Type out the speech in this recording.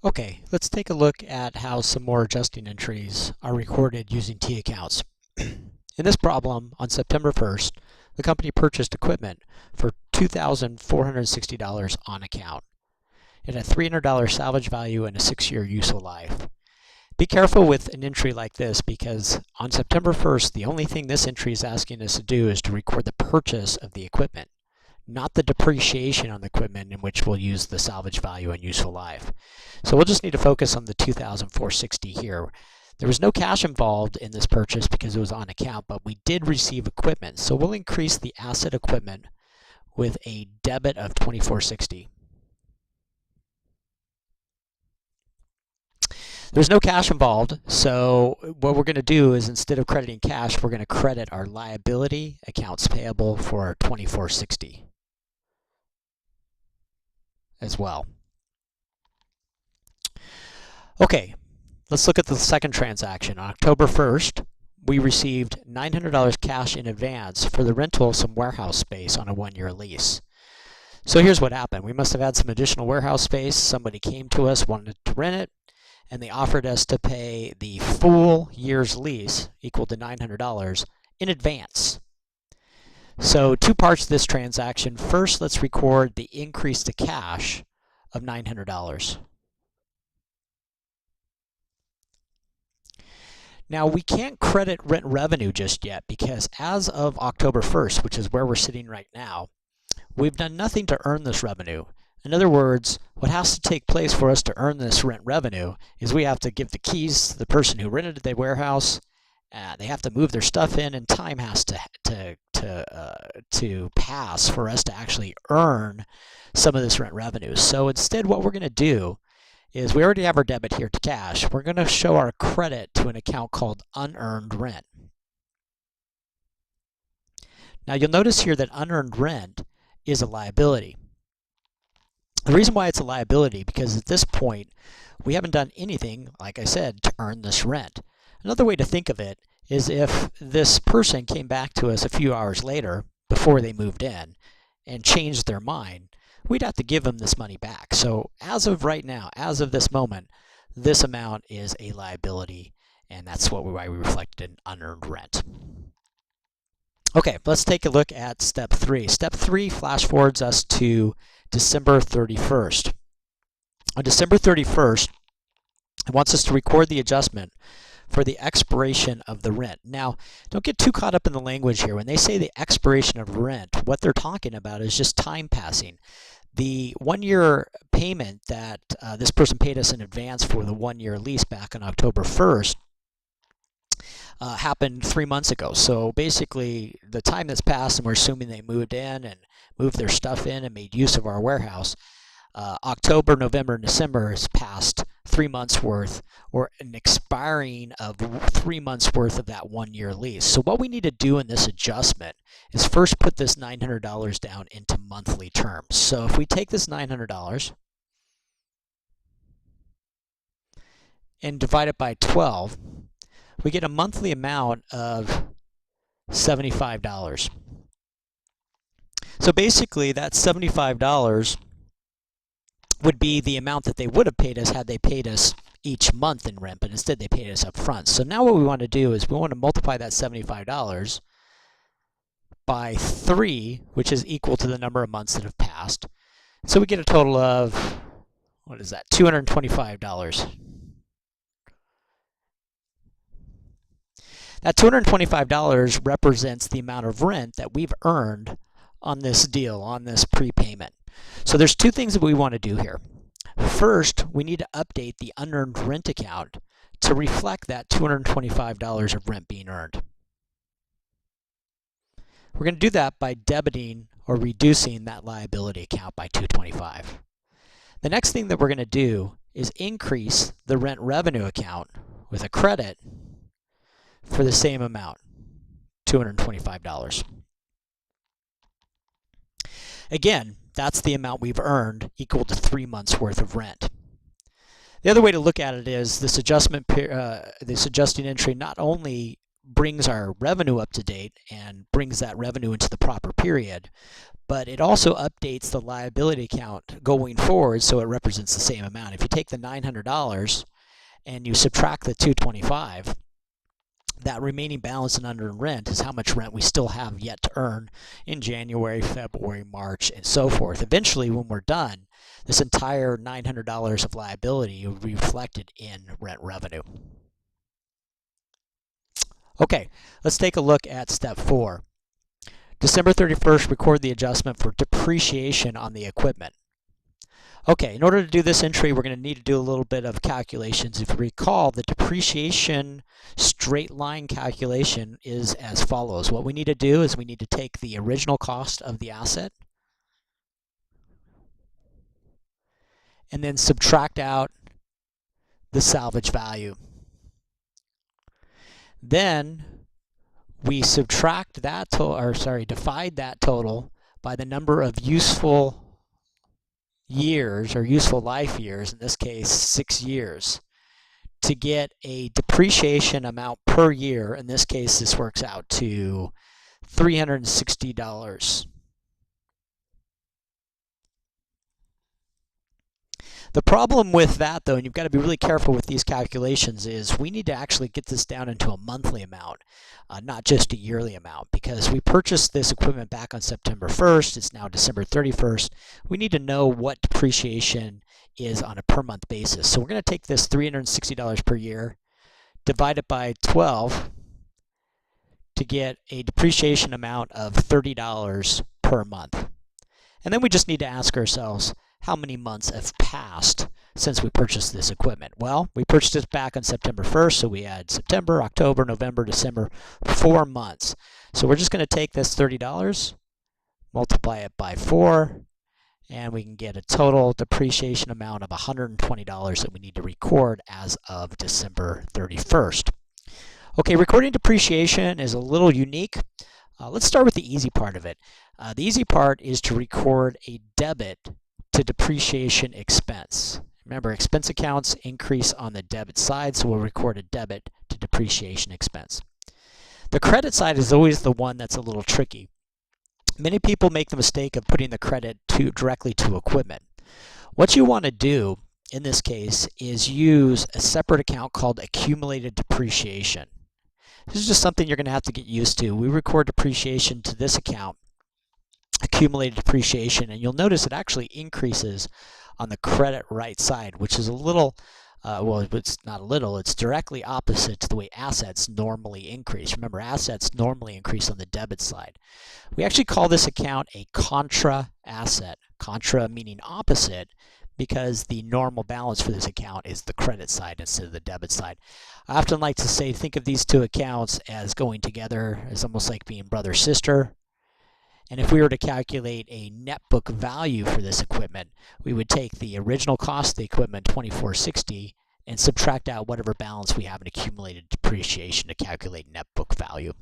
Okay, let's take a look at how some more adjusting entries are recorded using T accounts. In this problem, on September 1st, the company purchased equipment for $2,460 on account. It had $300 salvage value and a 6-year useful life. Be careful with an entry like this because on September 1st, the only thing this entry is asking us to do is to record the purchase of the equipment, not the depreciation on the equipment in which we'll use the salvage value and useful life. So we'll just need to focus on the $2,460 here. There was no cash involved in this purchase because it was on account, but we did receive equipment. So we'll increase the asset equipment with a debit of $2,460. There's no cash involved, so what we're going to do is instead of crediting cash, we're going to credit our liability accounts payable for $2,460 as well. Okay, let's look at the second transaction. On October 1st, we received $900 cash in advance for the rental of some warehouse space on a 1-year lease. So here's what happened. We must have had some additional warehouse space. Somebody came to us, wanted to rent it, and they offered us to pay the full year's lease, equal to $900, in advance. So two parts of this transaction. First, let's record the increase to cash of $900. Now, we can't credit rent revenue just yet because as of October 1st, which is where we're sitting right now, we've done nothing to earn this revenue. In other words, what has to take place for us to earn this rent revenue is we have to give the keys to the person who rented the warehouse. They have to move their stuff in, and time has to pass for us to actually earn some of this rent revenue. So instead, what we're going to do is we already have our debit here to cash. We're going to show our credit to an account called unearned rent. Now you'll notice here that unearned rent is a liability. The reason why it's a liability because at this point we haven't done anything, like I said, to earn this rent. Another way to think of it is if this person came back to us a few hours later before they moved in and changed their mind, we'd have to give them this money back. So as of right now, as of this moment, this amount is a liability, and that's why we reflected in unearned rent. Okay, let's take a look at step 3. Step 3 flash forwards us to December 31st. On December 31st, it wants us to record the adjustment for the expiration of the rent. Now, don't get too caught up in the language here. When they say the expiration of rent, what they're talking about is just time passing. The 1-year payment that this person paid us in advance for the 1-year lease back on October 1st happened 3 months ago. So basically, the time that's passed, and we're assuming they moved in and moved their stuff in and made use of our warehouse, October, November, and December has passed 3 months worth, or an expiring of 3 months worth of that 1-year lease. So what we need to do in this adjustment is first put this $900 down into monthly terms. So if we take this $900 and divide it by 12, we get a monthly amount of $75. So basically, that $75 would be the amount that they would have paid us had they paid us each month in rent, but instead they paid us up front. So now what we want to do is we want to multiply that $75 by 3, which is equal to the number of months that have passed. So we get a total of, what is that, $225. That $225 represents the amount of rent that we've earned on this deal, on this prepayment. So there's two things that we want to do here. First, we need to update the unearned rent account to reflect that $225 of rent being earned. We're going to do that by debiting or reducing that liability account by $225. The next thing that we're going to do is increase the rent revenue account with a credit for the same amount, $225. Again, that's the amount we've earned, equal to 3 months worth of rent. The other way to look at it is this adjusting entry not only brings our revenue up to date and brings that revenue into the proper period, but it also updates the liability account going forward so it represents the same amount. If you take the $900 and you subtract the $225, that remaining balance in unearned rent is how much rent we still have yet to earn in January, February, March, and so forth. Eventually, when we're done, this entire $900 of liability will be reflected in rent revenue. Okay, let's take a look at step 4. December 31st, record the adjustment for depreciation on the equipment. Okay, in order to do this entry, we're going to need to do a little bit of calculations. If you recall, the depreciation straight line calculation is as follows. What we need to do is we need to take the original cost of the asset and then subtract out the salvage value. Then we subtract that divide that total by the number of useful years, or useful life years, in this case 6 years, to get a depreciation amount per year. In this case, this works out to $360. The problem with that, though, and you've got to be really careful with these calculations, is we need to actually get this down into a monthly amount, not just a yearly amount, because we purchased this equipment back on September 1st. It's now December 31st. We need to know what depreciation is on a per month basis. So we're going to take this $360 per year, divide it by 12 to get a depreciation amount of $30 per month. And then we just need to ask ourselves, how many months have passed since we purchased this equipment? Well, we purchased it back on September 1st, so we had September, October, November, December, 4 months. So we're just going to take this $30, multiply it by 4, and we can get a total depreciation amount of $120 that we need to record as of December 31st. Okay, recording depreciation is a little unique. Let's start with the easy part of it. The easy part is to record a debit to depreciation expense. Remember, expense accounts increase on the debit side, so we'll record a debit to depreciation expense. The credit side is always the one that's a little tricky. Many people make the mistake of putting the credit directly to equipment. What you want to do in this case is use a separate account called accumulated depreciation. This is just something you're going to have to get used to. We record depreciation to this account, accumulated depreciation, and you'll notice it actually increases on the credit right side, which is a little, well, it's not a little, it's directly opposite to the way assets normally increase. Remember, assets normally increase on the debit side. We actually call this account a contra asset. Contra meaning opposite, because the normal balance for this account is the credit side instead of the debit side. I often like to say, think of these two accounts as going together, as almost like being brother-sister. And if we were to calculate a net book value for this equipment, we would take the original cost of the equipment, $2,460, and subtract out whatever balance we have in accumulated depreciation to calculate net book value.